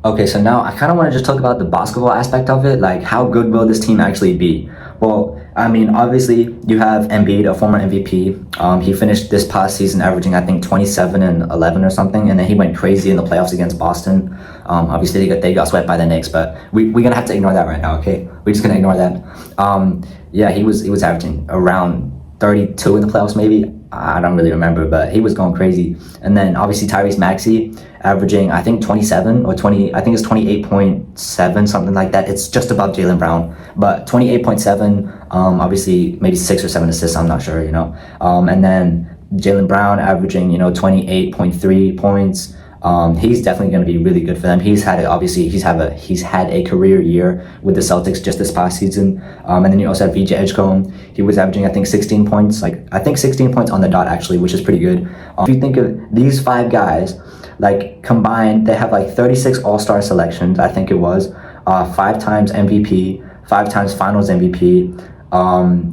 Okay, so now I kind of want to just talk about the basketball aspect of it. Like, how good will this team actually be? Well, I mean, obviously, you have Embiid, a former MVP. He finished this past season averaging, I think, 27 and 11 or something, and then he went crazy in the playoffs against Boston. Obviously, they got swept by the Knicks, but we're gonna have to ignore that right now. Okay, we're just gonna ignore that. Yeah, he was averaging around 32 in the playoffs, maybe. I don't really remember, but he was going crazy. And then obviously Tyrese Maxey averaging, I think 27 or 20, I think it's 28.7, something like that. It's just above Jaylen Brown, but 28.7, obviously maybe 6 or 7 assists, I'm not sure, And then Jaylen Brown averaging, 28.3 points. He's definitely going to be really good for them. He's had a career year with the Celtics just this past season. And then you also have VJ Edgecombe. He was averaging, I think, 16 points. I think 16 points on the dot, actually, which is pretty good. If you think of these five guys, combined, they have 36 All-Star selections, I think it was, 5 times MVP, 5 times Finals MVP.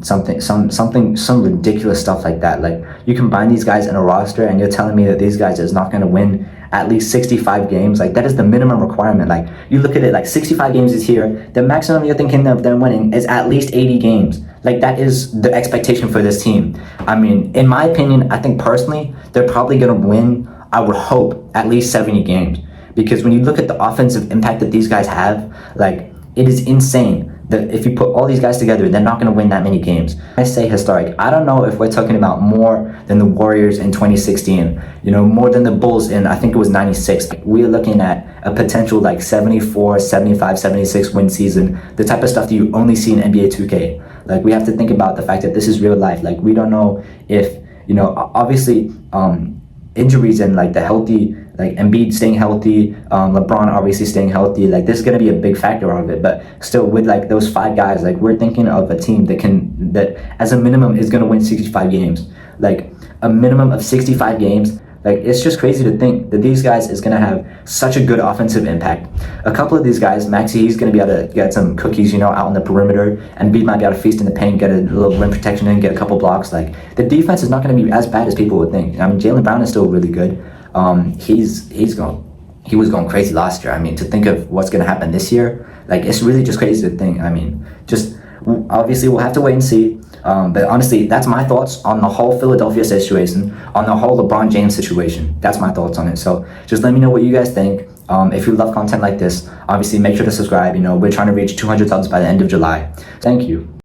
Some ridiculous stuff like that. You combine these guys in a roster, and you're telling me that these guys is not going to win at least 65 games. That is the minimum requirement. You look at it, 65 games is here. The maximum you're thinking of them winning is at least 80 games. That is the expectation for this team. I mean, in my opinion, I think personally, they're probably going to win, I would hope, at least 70 games. Because when you look at the offensive impact that these guys have, it is insane. If you put all these guys together, they're not going to win that many games. I say historic. I don't know if we're talking about more than the Warriors in 2016, more than the Bulls in, I think it was 96. We're looking at a potential 74, 75, 76 win season, the type of stuff that you only see in NBA 2K. We have to think about the fact that this is real life. We don't know if, obviously, injuries and the healthy, Embiid staying healthy, LeBron obviously staying healthy, this is going to be a big factor of it. But still, with those 5 guys, we're thinking of a team that as a minimum is going to win 65 games. A minimum of 65 games. It's just crazy to think that these guys is going to have such a good offensive impact. A couple of these guys, Maxey, he's going to be able to get some cookies, out on the perimeter, and Embiid might be able to feast in the paint, get a little rim protection in, get a couple blocks. The defense is not going to be as bad as people would think. I mean, Jaylen Brown is still really good. He was going crazy last year. I mean, to think of what's going to happen this year, it's really just crazy to think. I mean, obviously we'll have to wait and see. But honestly, that's my thoughts on the whole Philadelphia situation, on the whole LeBron James situation. That's my thoughts on it. So just let me know what you guys think. If you love content like this, obviously make sure to subscribe. We're trying to reach 200 subs by the end of July. Thank you.